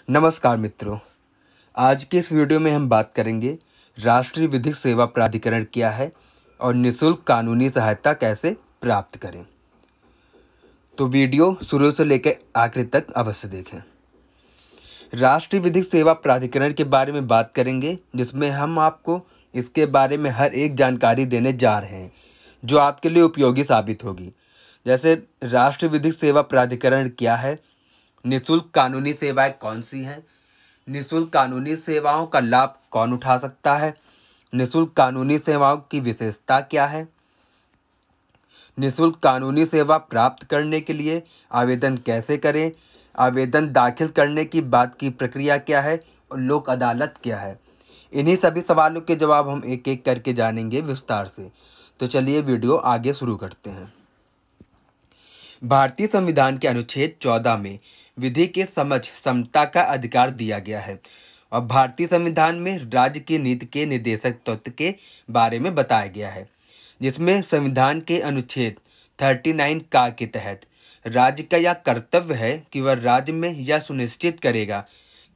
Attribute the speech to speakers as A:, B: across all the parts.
A: नमस्कार मित्रों, आज के इस वीडियो में हम बात करेंगे राष्ट्रीय विधिक सेवा प्राधिकरण क्या है और निःशुल्क कानूनी सहायता कैसे प्राप्त करें। तो वीडियो शुरू से लेकर आखिर तक अवश्य देखें। राष्ट्रीय विधिक सेवा प्राधिकरण के बारे में बात करेंगे, जिसमें हम आपको इसके बारे में हर एक जानकारी देने जा रहे हैं जो आपके लिए उपयोगी साबित होगी। जैसे राष्ट्रीय विधिक सेवा प्राधिकरण क्या है, निःशुल्क कानूनी सेवाएं कौन सी हैं, निःशुल्क कानूनी सेवाओं का लाभ कौन उठा सकता है, निःशुल्क कानूनी सेवाओं की विशेषता क्या है, निःशुल्क कानूनी सेवा प्राप्त करने के लिए आवेदन कैसे करें, आवेदन दाखिल करने की बात की प्रक्रिया क्या है और लोक अदालत क्या है। इन्हीं सभी सवालों के जवाब हम एक एक करके जानेंगे विस्तार से। तो चलिए वीडियो आगे शुरू करते हैं। भारतीय संविधान के अनुच्छेद 14 में विधि के समझ समता का अधिकार दिया गया है और भारतीय संविधान में राज्य की नीति के निर्देशक तत्व के बारे में बताया गया है, जिसमें संविधान के अनुच्छेद 39 का के तहत राज्य का यह कर्तव्य है कि वह राज्य में यह सुनिश्चित करेगा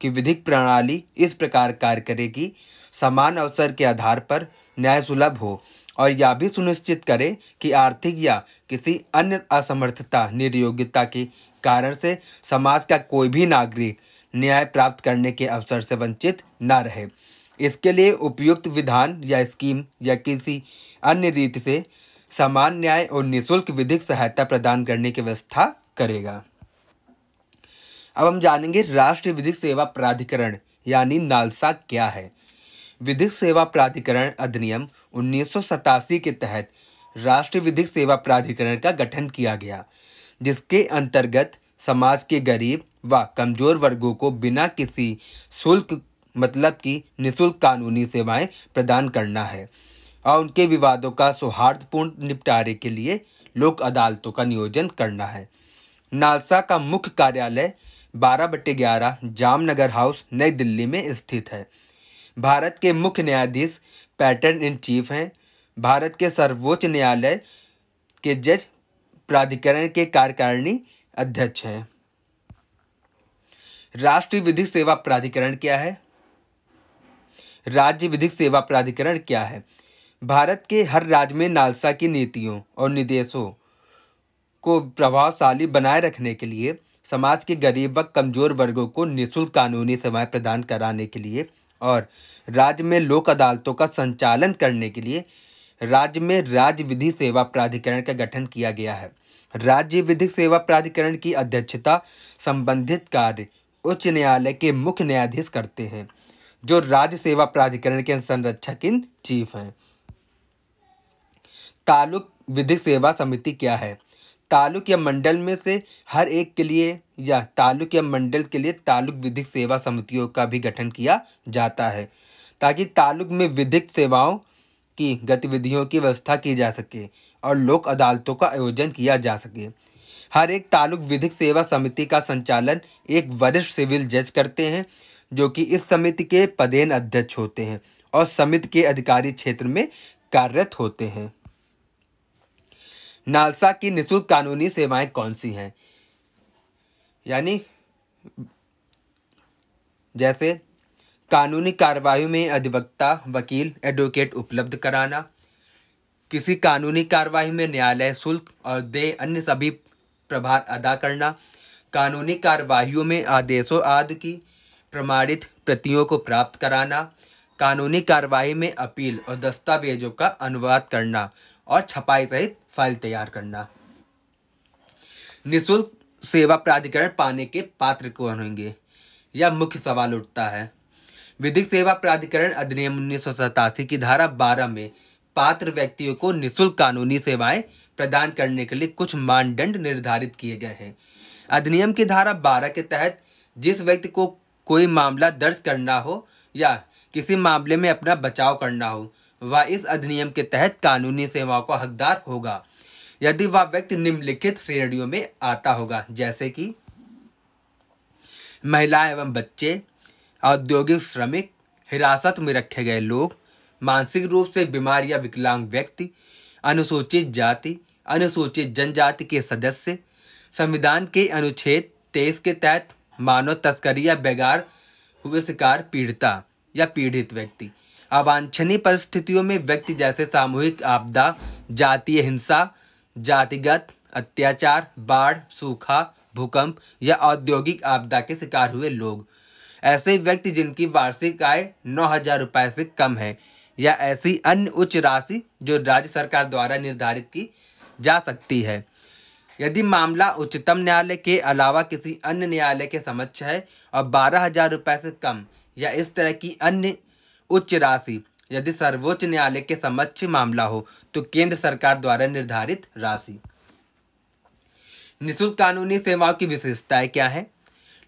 A: कि विधिक प्रणाली इस प्रकार कार्य करेगी, समान अवसर के आधार पर न्याय सुलभ हो और यह भी सुनिश्चित करे कि आर्थिक या किसी अन्य असमर्थता निर्योग्यता के कारण से समाज का कोई भी नागरिक न्याय प्राप्त करने के अवसर से वंचित न रहे। इसके लिए उपयुक्त विधान या स्कीम या किसी अन्य रीति से समान न्याय और निःशुल्क विधिक सहायता प्रदान करने की व्यवस्था करेगा। अब हम जानेंगे राष्ट्रीय विधिक सेवा प्राधिकरण यानी नालसा क्या है। विधिक सेवा प्राधिकरण अधिनियम 1987 के तहत राष्ट्रीय विधिक सेवा प्राधिकरण का गठन किया गया, जिसके अंतर्गत समाज के गरीब व कमजोर वर्गों को बिना किसी शुल्क मतलब कि निःशुल्क कानूनी सेवाएं प्रदान करना है और उनके विवादों का सौहार्दपूर्ण निपटारे के लिए लोक अदालतों का नियोजन करना है। नालसा का मुख्य कार्यालय 12/11 जामनगर हाउस नई दिल्ली में स्थित है। भारत के मुख्य न्यायाधीश पैटर्न इन चीफ हैं। भारत के सर्वोच्च न्यायालय के जज प्राधिकरण के कार्यकारिणी अध्यक्ष हैं। राष्ट्रीय विधिक सेवा प्राधिकरण क्या है? राज्य विधिक सेवा प्राधिकरण क्या है? भारत के हर राज्य में नालसा की नीतियों और निर्देशों को प्रभावशाली बनाए रखने के लिए समाज के गरीब व कमजोर वर्गों को निःशुल्क कानूनी सेवाएं प्रदान कराने के लिए और राज्य में लोक अदालतों का संचालन करने के लिए राज्य में राज्य विधि सेवा प्राधिकरण का गठन किया गया है। राज्य विधिक सेवा प्राधिकरण की अध्यक्षता संबंधित कार्य उच्च न्यायालय के मुख्य न्यायाधीश करते हैं, जो राज्य सेवा प्राधिकरण के संरक्षक इन चीफ हैं। तालुक विधिक सेवा समिति क्या है? तालुक या मंडल में से हर एक के लिए या तालुक या मंडल के लिए तालुक विधिक सेवा समितियों का भी गठन किया जाता है, ताकि तालुक में विधिक सेवाओं की गतिविधियों की व्यवस्था की जा सके और लोक अदालतों का आयोजन किया जा सके। हर एक तालुक विधिक सेवा समिति का संचालन एक वरिष्ठ सिविल जज करते हैं, जो कि इस समिति के पदेन अध्यक्ष होते हैं और समिति के अधिकारी क्षेत्र में कार्यरत होते हैं। नालसा की निःशुल्क कानूनी सेवाएं कौन सी हैं? यानी जैसे कानूनी कार्रवाई में अधिवक्ता वकील एडवोकेट उपलब्ध कराना, किसी कानूनी कार्रवाई में न्यायालय शुल्क और देय अन्य सभी प्रभार अदा करना, कानूनी कार्रवाइयों में आदेशों आदि की प्रमाणित प्रतियों को प्राप्त कराना, कानूनी कार्रवाई में अपील और दस्तावेजों का अनुवाद करना और छपाई सहित फाइल तैयार करना। निःशुल्क सेवा प्राधिकरण पाने के पात्र कौन होंगे? यह मुख्य सवाल उठता है। विधिक सेवा प्राधिकरण अधिनियम 1987 की धारा 12 में पात्र व्यक्तियों को निःशुल्क कानूनी सेवाएं प्रदान करने के लिए कुछ मानदंड निर्धारित किए गए हैं। अधिनियम की धारा 12 के तहत जिस व्यक्ति को कोई मामला दर्ज करना हो या किसी मामले में अपना बचाव करना हो, वह इस अधिनियम के तहत कानूनी सेवाओं का हकदार होगा यदि वह व्यक्ति निम्नलिखित श्रेणियों में आता होगा, जैसे कि महिलाएं एवं बच्चे, औद्योगिक श्रमिक, हिरासत में रखे गए लोग, मानसिक रूप से बीमार या विकलांग व्यक्ति, अनुसूचित जाति अनुसूचित जनजाति के सदस्य, संविधान के अनुच्छेद 23 के तहत मानव तस्करी या बेगार हुए शिकार पीड़िता या पीड़ित व्यक्ति। अवांछनीय परिस्थितियों में व्यक्ति जैसे सामूहिक आपदा, जातीय हिंसा, जातिगत अत्याचार, बाढ़, सूखा, भूकंप या औद्योगिक आपदा के शिकार हुए लोग। ऐसे व्यक्ति जिनकी वार्षिक आय 9,000 रुपये से कम है या ऐसी अन्य उच्च राशि जो राज्य सरकार द्वारा निर्धारित की जा सकती है। यदि मामला उच्चतम न्यायालय के अलावा किसी अन्य न्यायालय के समक्ष है और 12,000 रुपये से कम या इस तरह की अन्य उच्च राशि यदि सर्वोच्च न्यायालय के समक्ष मामला हो तो केंद्र सरकार द्वारा निर्धारित राशि। निःशुल्क कानूनी सेवाओं की विशेषताएं क्या है?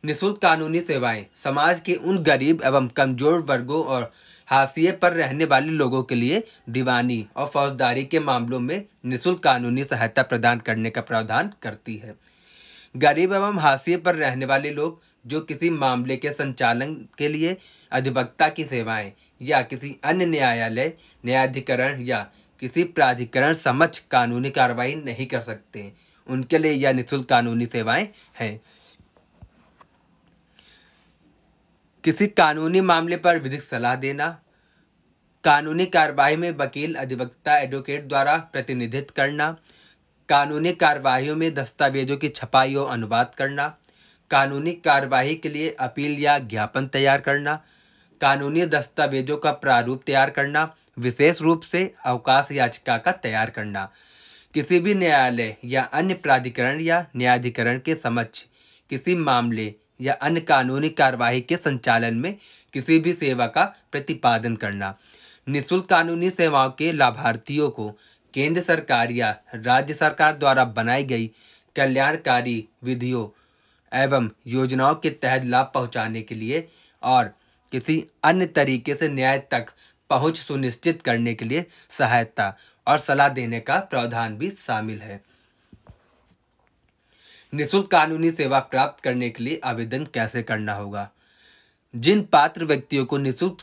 A: निःशुल्क कानूनी सेवाएं समाज के उन गरीब एवं कमजोर वर्गों और हाशिए पर रहने वाले लोगों के लिए दीवानी और फौजदारी के मामलों में निःशुल्क कानूनी सहायता प्रदान करने का प्रावधान करती है। गरीब एवं हाशिए पर रहने वाले लोग जो किसी मामले के संचालन के लिए अधिवक्ता की सेवाएं या किसी अन्य न्यायालय, न्यायाधिकरण या किसी प्राधिकरण समक्ष कानूनी कार्रवाई नहीं कर सकते, उनके लिए यह निःशुल्क कानूनी सेवाएं हैं। किसी कानूनी मामले पर विधिक सलाह देना, कानूनी कार्यवाही में वकील, अधिवक्ता, एडवोकेट द्वारा प्रतिनिधित्व करना, कानूनी कार्यवाहियों में दस्तावेजों की छपाई और अनुवाद करना, कानूनी कार्यवाही के लिए अपील या ज्ञापन तैयार करना, कानूनी दस्तावेजों का प्रारूप तैयार करना, विशेष रूप से अवकाश याचिका का तैयार करना, किसी भी न्यायालय या अन्य प्राधिकरण या न्यायाधिकरण के समक्ष किसी मामले या अन्य कानूनी कार्यवाही के संचालन में किसी भी सेवा का प्रतिपादन करना। निःशुल्क कानूनी सेवाओं के लाभार्थियों को केंद्र सरकार या राज्य सरकार द्वारा बनाई गई कल्याणकारी विधियों एवं योजनाओं के तहत लाभ पहुंचाने के लिए और किसी अन्य तरीके से न्याय तक पहुंच सुनिश्चित करने के लिए सहायता और सलाह देने का प्रावधान भी शामिल है। निःशुल्क कानूनी सेवा प्राप्त करने के लिए आवेदन कैसे करना होगा? जिन पात्र व्यक्तियों को निःशुल्क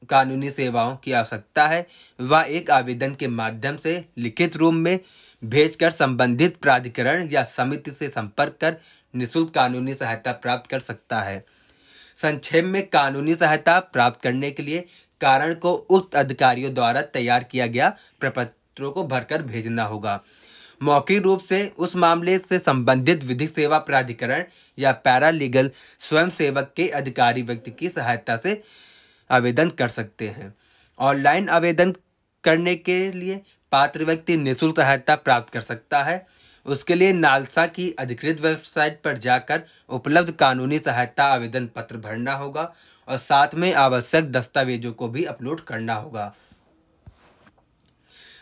A: कानूनी सेवाओं की आवश्यकता है वह एक आवेदन के माध्यम से लिखित रूप में भेजकर संबंधित प्राधिकरण या समिति से संपर्क कर निःशुल्क कानूनी सहायता प्राप्त कर सकता है। संक्षेप में, कानूनी सहायता प्राप्त करने के लिए कारण को उक्त अधिकारियों द्वारा तैयार किया गया प्रपत्रों को भरकर भेजना होगा। मौखिक रूप से उस मामले से संबंधित विधिक सेवा प्राधिकरण या पैरालीगल स्वयंसेवक के अधिकारी व्यक्ति की सहायता से आवेदन कर सकते हैं। ऑनलाइन आवेदन करने के लिए पात्र व्यक्ति निःशुल्क सहायता प्राप्त कर सकता है। उसके लिए नालसा की अधिकृत वेबसाइट पर जाकर उपलब्ध कानूनी सहायता आवेदन पत्र भरना होगा और साथ में आवश्यक दस्तावेजों को भी अपलोड करना होगा।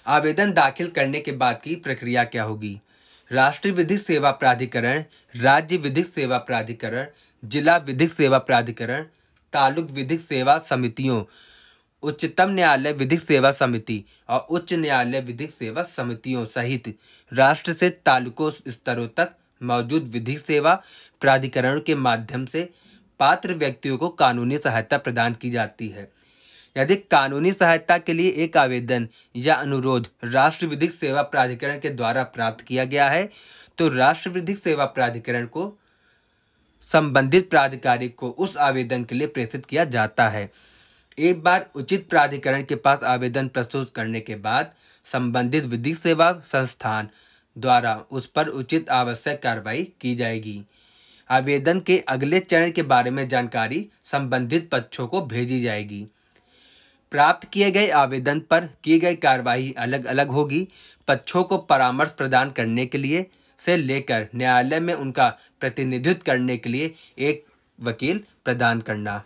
A: आवेदन दाखिल करने के बाद की प्रक्रिया क्या होगी? राष्ट्रीय विधिक सेवा प्राधिकरण, राज्य विधिक सेवा प्राधिकरण, जिला विधिक सेवा प्राधिकरण, तालुक विधिक सेवा समितियों, उच्चतम न्यायालय विधिक सेवा समिति और उच्च न्यायालय विधिक सेवा समितियों सहित राष्ट्र से तालुकों स्तरों तक मौजूद विधिक सेवा प्राधिकरण के माध्यम से पात्र व्यक्तियों को कानूनी सहायता प्रदान की जाती है। यदि कानूनी सहायता के लिए एक आवेदन या अनुरोध राष्ट्र विधिक सेवा प्राधिकरण के द्वारा प्राप्त किया गया है तो राष्ट्र विधिक सेवा प्राधिकरण को संबंधित प्राधिकारी को उस आवेदन के लिए प्रेषित किया जाता है। एक बार उचित प्राधिकरण के पास आवेदन प्रस्तुत करने के बाद संबंधित विधिक सेवा संस्थान द्वारा उस पर उचित आवश्यक कार्रवाई की जाएगी। आवेदन के अगले चरण के बारे में जानकारी संबंधित पक्षों को भेजी जाएगी। प्राप्त किए गए आवेदन पर की गई कार्रवाई अलग अलग होगी। पक्षों को परामर्श प्रदान करने के लिए से लेकर न्यायालय में उनका प्रतिनिधित्व करने के लिए एक वकील प्रदान करना।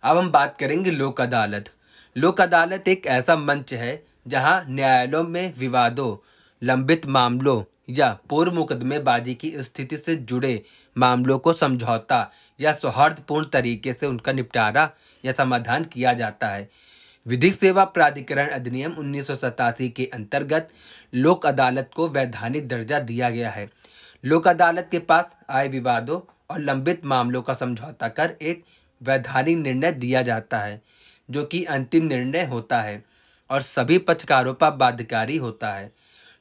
A: अब हम बात करेंगे लोक अदालत। लोक अदालत एक ऐसा मंच है जहां न्यायालयों में विवादों, लंबित मामलों या पूर्व मुकदमेबाजी की स्थिति से जुड़े मामलों को समझौता या सौहार्दपूर्ण तरीके से उनका निपटारा या समाधान किया जाता है। विधिक सेवा प्राधिकरण अधिनियम 1987 के अंतर्गत लोक अदालत को वैधानिक दर्जा दिया गया है। लोक अदालत के पास आए विवादों और लंबित मामलों का समझौता कर एक वैधानिक निर्णय दिया जाता है जो कि अंतिम निर्णय होता है और सभी पक्षकारों पर बाध्यकारी होता है।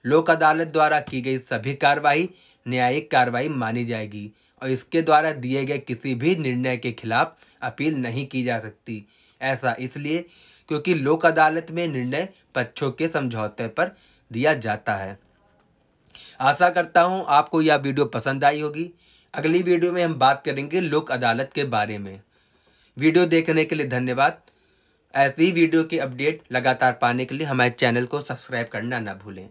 A: लोक अदालत द्वारा की गई सभी कार्रवाई न्यायिक कार्रवाई मानी जाएगी और इसके द्वारा दिए गए किसी भी निर्णय के खिलाफ अपील नहीं की जा सकती। ऐसा इसलिए क्योंकि लोक अदालत में निर्णय पक्षों के समझौते पर दिया जाता है। आशा करता हूँ आपको यह वीडियो पसंद आई होगी। अगली वीडियो में हम बात करेंगे लोक अदालत के बारे में। वीडियो देखने के लिए धन्यवाद। ऐसी ही वीडियो की अपडेट लगातार पाने के लिए हमारे चैनल को सब्सक्राइब करना ना भूलें।